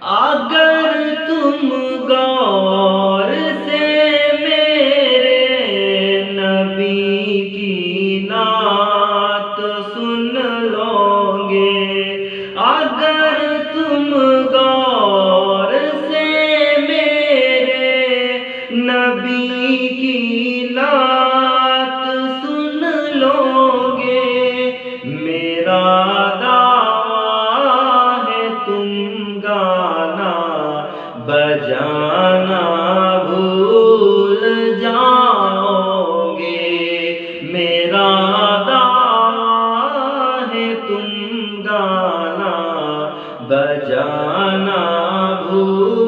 اگر تم غور سے میرے نبی کی نعت سن لو گے، اگر تم غور سے میرے نبی کی نعت سن لو گے، میرا بجانا بھول جاؤ گے، میرا دعویٰ ہے تم گانا بجانا بھول